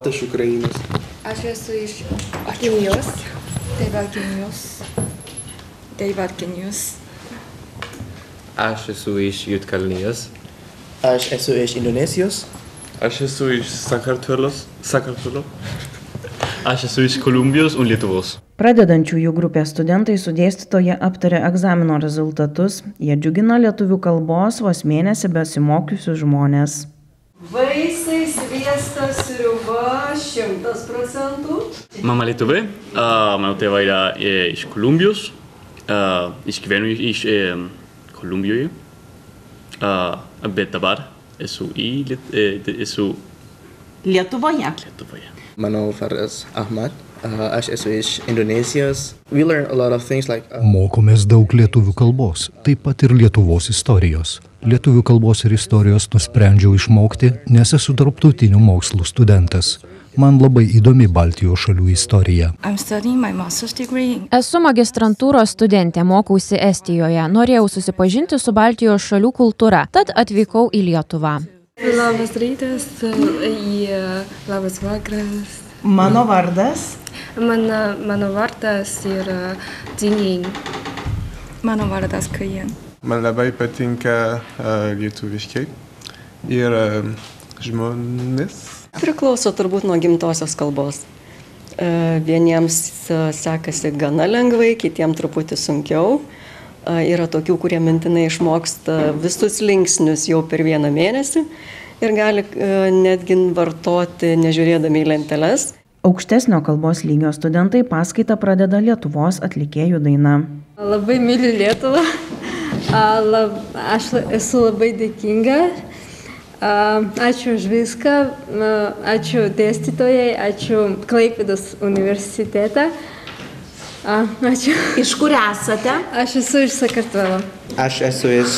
Iš Ukrainos. Aš esu iš Kinijos. Tai va Kinijos. Aš esu iš Juodkalnijos. Aš esu iš Indonezijos. Aš esu iš Sakartvelo. Aš esu iš Kolumbijos un Lietuvos. Pradedančiųjų grupės studentai su dėstytoja aptarė egzamino rezultatus. Jie džiugina lietuvių kalbos vos mėnesį besimokiusius žmonės. Vaisiai, sviestas, sriuba 100%. Mama lietuvė, mano tėvai yra iš Kolumbijos, išgyvenu iš Kolumbijoje, bet dabar esu Lietuvoje. Mano vardas Ahmad. Aš esu iš Indonezijos. We learn a lot of things like Mokomės daug lietuvių kalbos, taip pat ir Lietuvos istorijos. Lietuvių kalbos ir istorijos nusprendžiau išmokti, nes esu tarptautinių mokslų studentas. Man labai įdomi Baltijos šalių istorija. Esu magistrantūros studentė, mokausi Estijoje. Norėjau susipažinti su Baltijos šalių kultūra, tad atvykau į Lietuvą. Labas rytas, labas vakaras. Mano vardas? Mano vardas yra Dzining. Mano vardas Kajan. Man labai patinka lietuviškai ir žmonės. Priklauso turbūt nuo gimtosios kalbos. Vieniems sekasi gana lengvai, kitiems truputį sunkiau. Yra tokių, kurie mintinai išmoksta visus linksnius jau per vieną mėnesį ir gali netgi vartoti nežiūrėdami į lenteles. Aukštesnio kalbos lygio studentai paskaitą pradeda Lietuvos atlikėjų daina. Labai myliu Lietuvą. Aš esu labai dėkinga. Ačiū už viską. Ačiū dėstytojai, ačiū Klaipėdos universitetą. Ačiū. Iš kur esate? Aš esu iš Sakartvelo. Aš esu iš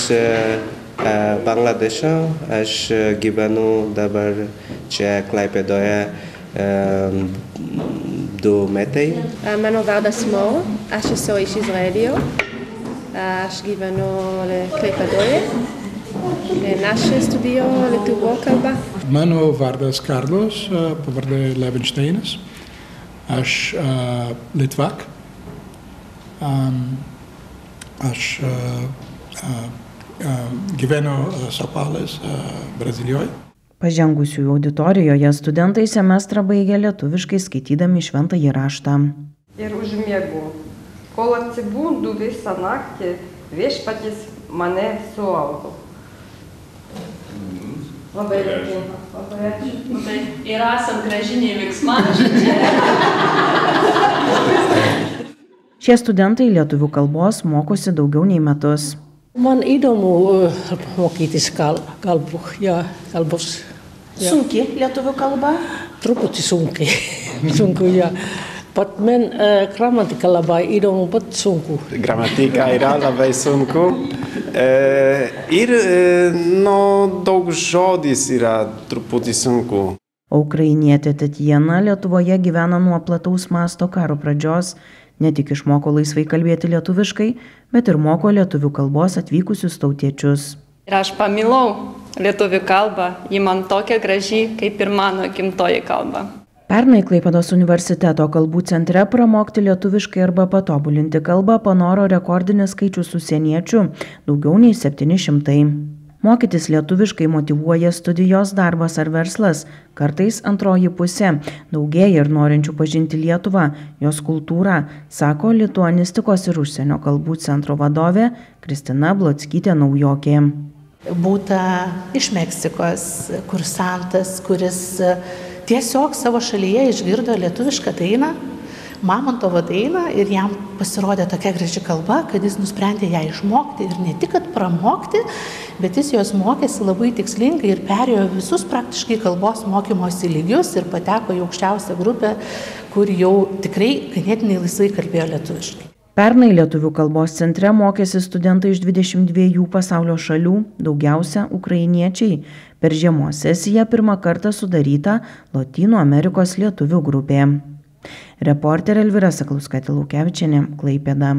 Bangladešo. Aš gyvenu dabar čia Klaipėdoje 2 metai. Mano vardas Mo. Aš esu iš Izraelio. Aš gyvenu Klaipėdoje. Aš studijuoju lietuvių kalbą. Mano vardas Karlos, pavardė Levinšteinas. Aš Litvak. Aš gyvenu Sopales, Brazilijoje. Pažengusiųjų auditorijoje studentai semestrą baigė lietuviškai skaitydami šventąjį raštą. Ir užmiegu. Kol atsibundu visą naktį, viešpatis mane suvalgo. Labai dėkinga. Labai ačiū. Ir esam gražiniai linksmažodžiai. Šie studentai lietuvių kalbos mokosi daugiau nei metus. Man įdomu mokytis kalbos. Sunki lietuvių kalba? Truputį sunkiai. Sunku, ja. Pat man gramatika labai įdomu, bet sunku. Gramatika yra labai sunku. Ir daug žodis yra truputį sunku. Ukrainietė Tatjana Lietuvoje gyvena nuo plataus masto karo pradžios. Ne tik išmoko laisvai kalbėti lietuviškai, bet ir moko lietuvių kalbos atvykusius tautiečius. Ir aš pamilau lietuvių kalbą, ji man tokia graži, kaip ir mano gimtoji kalba. Pernai Klaipėdos universiteto kalbų centre pramokti lietuviškai arba patobulinti kalbą panoro rekordinis skaičius užsieniečių – daugiau nei 700. Mokytis lietuviškai motyvuoja studijos, darbas ar verslas, kartais antroji pusė. Daugėja ir norinčių pažinti Lietuvą, jos kultūrą, sako lituanistikos ir užsienio kalbų centro vadovė Kristina Blotskytė Naujokė. Būta iš Meksikos kursantas, kuris tiesiog savo šalyje išgirdo lietuvišką dainą, Mamontovo dainą, ir jam pasirodė tokia graži kalba, kad jis nusprendė ją išmokti ir ne tik, kad pramokti, bet jis jos mokėsi labai tikslingai ir perėjo visus praktiškai kalbos mokymosi lygius ir pateko į aukščiausią grupę, kur jau tikrai ganėtinai laisvai kalbėjo lietuviškai. Pernai lietuvių kalbos centre mokėsi studentai iš 22 pasaulio šalių, daugiausia ukrainiečiai. Per žiemos sesiją pirmą kartą sudaryta Lotynų Amerikos lietuvių grupė. Reporterė Elvyra Saklauskaitė Lukevičienė, Klaipėda.